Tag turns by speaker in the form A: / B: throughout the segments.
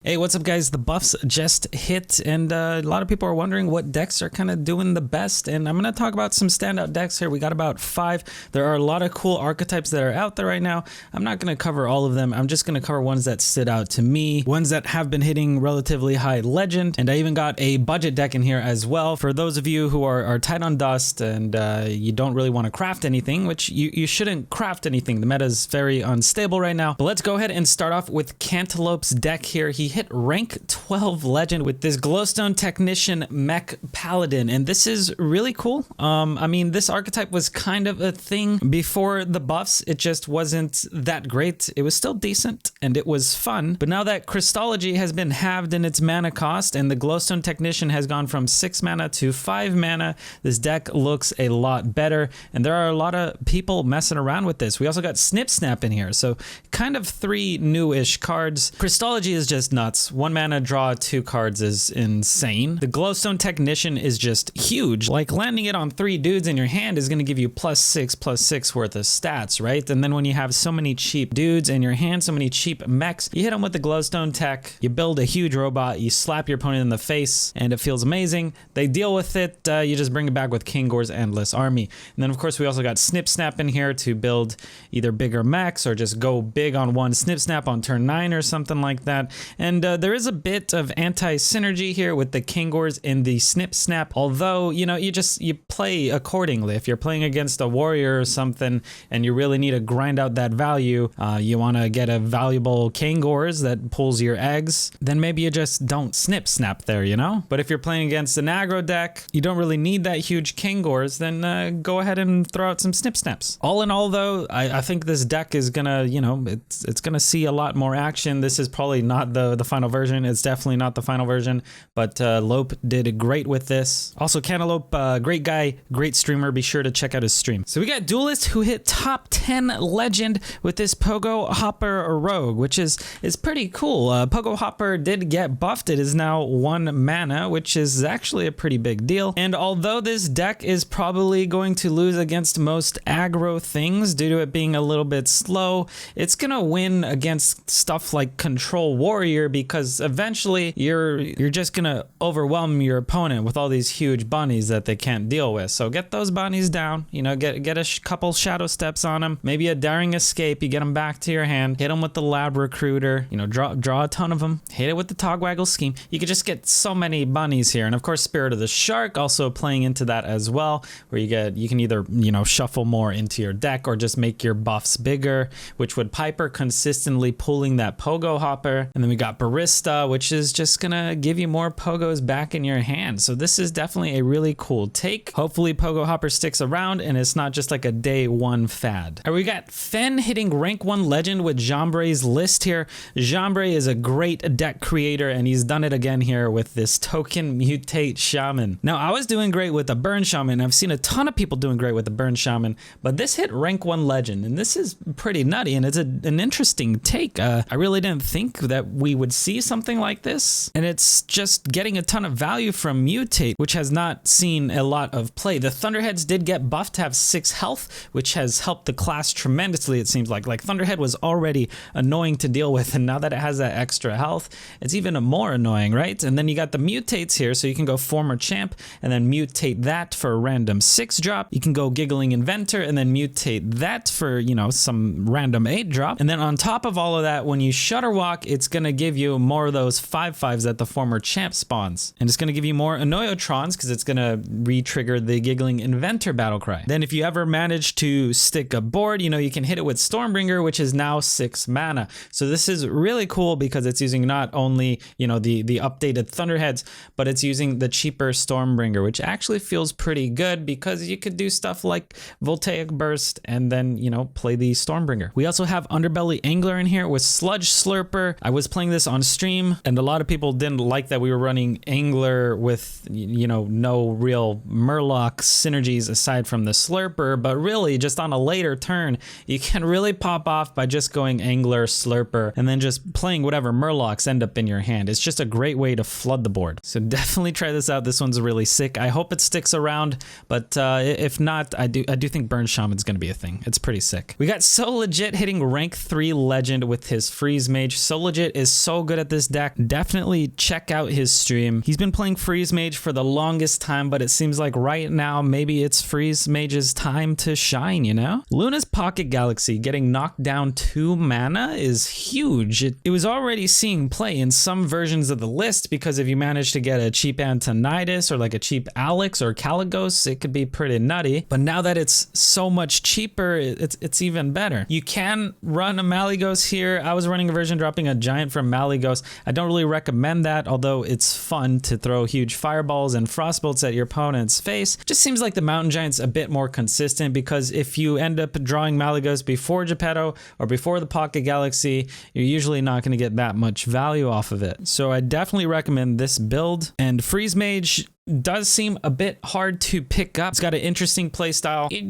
A: Hey, what's up guys? The buffs just hit and a lot of people are wondering what decks are kind of doing the best, and I'm going to talk about some standout decks here. We got about 5. There are a lot of cool archetypes that are out there right now. I'm not going to cover all of them. I'm just going to cover ones that stood out to me, ones that have been hitting relatively high legend, and I even got a budget deck in here as well. For those of you who are tight on dust and you don't really want to craft anything, which you shouldn't craft anything. The meta is very unstable right now. But let's go ahead and start off with Cantelope's deck here. He hit rank 12 legend with this Glowstone Technician Mech Paladin, and this is really cool. I mean, this archetype was kind of a thing before the buffs. It just wasn't that great. It was still decent and it was fun, but now that Crystology has been halved in its mana cost and the Glowstone Technician has gone from 6 mana to 5 mana, this deck looks a lot better, and there are a lot of people messing around with this. We also got Snip Snap in here, so kind of 3 newish cards. Crystology is just nuts. 1 mana, draw 2 cards is insane. The Glowstone Technician is just huge. Like, landing it on 3 dudes in your hand is going to give you +6/+6 worth of stats, right? And then when you have so many cheap dudes in your hand, so many cheap mechs, you hit them with the Glowstone Tech, you build a huge robot, you slap your opponent in the face, and it feels amazing. They deal with it, you just bring it back with Kingor's Endless Army. And then of course we also got Snip Snap in here to build either bigger mechs or just go big on one Snip Snap on turn 9 or something like that. And there is a bit of anti-synergy here with the Kingors in the Snip Snap, although, you know, you play accordingly. If you're playing against a warrior or something and you really need to grind out that value, you want to get a valuable Kingors that pulls your eggs, then maybe you just don't Snip Snap there, you know? But if you're playing against an aggro deck, you don't really need that huge Kingors, then go ahead and throw out some Snip Snaps. All in all though, I think this deck is gonna, you know, it's gonna see a lot more action. This is probably not the final version. It's definitely not the final version, but Lope did great with this. Also, Cantelope, great guy, great streamer. Be sure to check out his stream. So we got Duelist, who hit top 10 legend with this Pogo Hopper Rogue, which is pretty cool. Pogo Hopper did get buffed. It is now 1 mana, which is actually a pretty big deal. And although this deck is probably going to lose against most aggro things due to it being a little bit slow, it's gonna win against stuff like Control Warrior, because eventually you're just gonna overwhelm your opponent with all these huge bunnies that they can't deal with. So get those bunnies down, you know, get a couple shadow steps on them, maybe a daring escape, you get them back to your hand, hit them with the lab recruiter, you know, draw a ton of them, hit it with the Togwaggle scheme. You could just get so many bunnies here. And of course Spirit of the Shark also playing into that as well, where you can either, you know, shuffle more into your deck or just make your buffs bigger, which would Piper consistently pulling that Pogo Hopper. And then we got Barista, which is just gonna give you more Pogos back in your hand. So this is definitely a really cool take. Hopefully Pogo Hopper sticks around and it's not just like a day 1 fad. All right, we got Fen hitting rank 1 legend with Jambre's list here. Jambre is a great deck creator and he's done it again here with this token Mutate Shaman. Now, I was doing great with the Burn Shaman. I've seen a ton of people doing great with the Burn Shaman, but this hit rank 1 legend and this is pretty nutty and it's an interesting take. I really didn't think that we would see something like this, and it's just getting a ton of value from Mutate, which has not seen a lot of play. The Thunderheads did get buffed to have 6 health, which has helped the class tremendously, it seems like. Like, Thunderhead was already annoying to deal with, and now that it has that extra health, it's even more annoying, right? And then you got the Mutates here, so you can go Former Champ and then mutate that for a random 6 drop. You can go Giggling Inventor and then mutate that for, you know, some random 8 drop. And then on top of all of that, when you Shutterwalk, it's gonna give you more of those 5/5s that the Former Champ spawns. And it's gonna give you more Annoyotrons because it's gonna re-trigger the Giggling Inventor Battlecry. Then if you ever manage to stick a board, you know, you can hit it with Stormbringer, which is now 6 mana. So this is really cool because it's using not only, you know, the updated Thunderheads, but it's using the cheaper Stormbringer, which actually feels pretty good because you could do stuff like Voltaic Burst and then, you know, play the Stormbringer. We also have Underbelly Angler in here with Sludge Slurper. I was playing this on stream and a lot of people didn't like that we were running Angler with, you know, no real Murloc synergies aside from the Slurper, but really just on a later turn, you can really pop off by just going Angler, Slurper, and then just playing whatever Murlocs end up in your hand. It's just a great way to flood the board. So definitely try this out. This one's really sick. I hope it sticks around, but if not, I do think Burn Shaman's gonna be a thing. It's pretty sick. We got SoLegit hitting rank 3 legend with his Freeze Mage. SoLegit is so so good at this deck. Definitely check out his stream. He's been playing Freeze Mage for the longest time, but it seems like right now maybe it's Freeze Mage's time to shine, you know? Luna's Pocket Galaxy getting knocked down 2 mana is huge. It was already seeing play in some versions of the list because if you manage to get a cheap Antonidas or like a cheap Alex or Caligos, it could be pretty nutty. But now that it's so much cheaper, it's even better. You can run a Malygos here. I was running a version dropping a giant from Malygos. I don't really recommend that, although it's fun to throw huge fireballs and frostbolts at your opponent's face. Just seems like the Mountain Giant's a bit more consistent because if you end up drawing Malygos before Geppetto or before the Pocket Galaxy, you're usually not going to get that much value off of it. So I definitely recommend this build. And Freeze Mage does seem a bit hard to pick up. It's got an interesting play style. You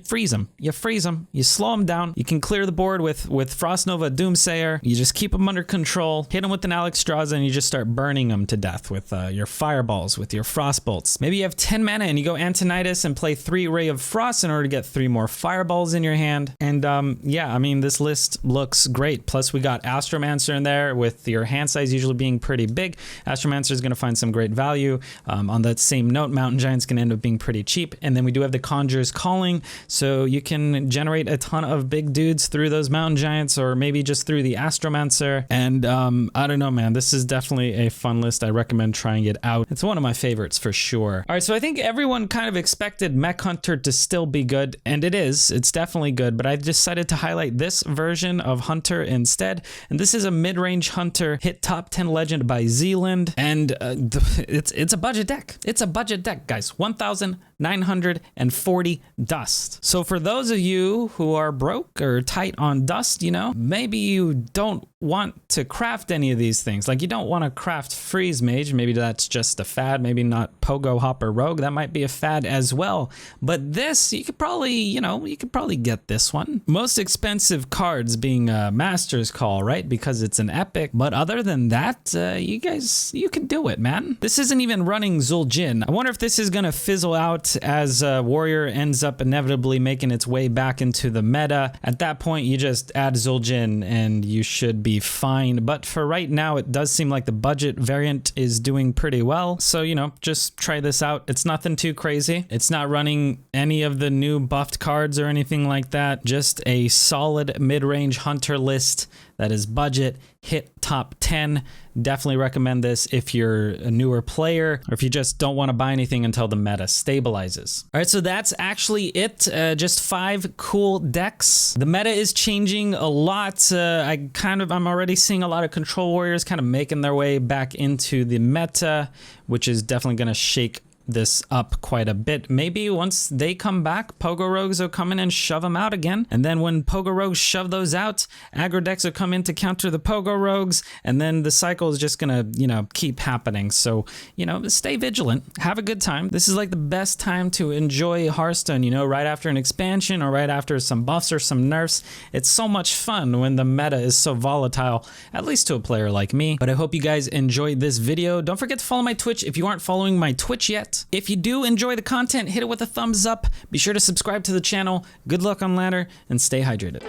A: freeze them. You freeze them. You slow them down. You can clear the board with Frost Nova Doomsayer. You just keep them under control. Hit them with an Alexstrasza and you just start burning them to death with your fireballs, with your frostbolts. Maybe you have 10 mana and you go Antonidas and play 3 Ray of Frost in order to get 3 more fireballs in your hand. And yeah, I mean, this list looks great. Plus we got Astromancer in there with your hand size usually being pretty big. Astromancer is going to find some great value. On that same note, Mountain Giants can end up being pretty cheap. And then we do have the Conjurer's Calling, so you can generate a ton of big dudes through those Mountain Giants or maybe just through the Astromancer. And I don't know, man, this is definitely a fun list. I recommend trying it out. It's one of my favorites for sure. All right, so I think everyone kind of expected Mech Hunter to still be good, and it is. It's definitely good, but I decided to highlight this version of Hunter instead. And this is a Midrange Hunter hit top 10 legend by Zeeland, and it's a budget deck. It's a budget deck, guys. 1,940 dust. So for those of you who are broke or tight on dust, you know, maybe you don't want to craft any of these things. Like you don't want to craft Freeze Mage. Maybe that's just a fad. Maybe not Pogo, Hopper, Rogue. That might be a fad as well. But this, you could probably, you know, you could probably get this one. Most expensive cards being a Master's Call, right? Because it's an epic. But other than that, you guys, you can do it, man. This isn't even running Zul'jin. I wonder if this is going to fizzle out as Warrior ends up inevitably making its way back into the meta. At that point, you just add Zul'jin and you should be fine. But for right now, it does seem like the budget variant is doing pretty well. So, you know, just try this out. It's nothing too crazy. It's not running any of the new buffed cards or anything like that. Just a solid mid-range Hunter list that is budget, hit top 10. Definitely recommend this if you're a newer player or if you just don't want to buy anything until the meta stabilizes. All right, so that's actually it. Just 5 cool decks. The meta is changing a lot. I'm already seeing a lot of Control Warriors kind of making their way back into the meta, which is definitely going to shake this up quite a bit. Maybe once they come back, Pogo Rogues will come in and shove them out again. And then when Pogo Rogues shove those out, aggro decks will come in to counter the Pogo Rogues. And then the cycle is just gonna, you know, keep happening. So, you know, stay vigilant. Have a good time. This is like the best time to enjoy Hearthstone, you know, right after an expansion or right after some buffs or some nerfs. It's so much fun when the meta is so volatile, at least to a player like me. But I hope you guys enjoyed this video. Don't forget to follow my Twitch if you aren't following my Twitch yet. If you do enjoy the content, hit it with a thumbs up. Be sure to subscribe to the channel. Good luck on ladder and stay hydrated.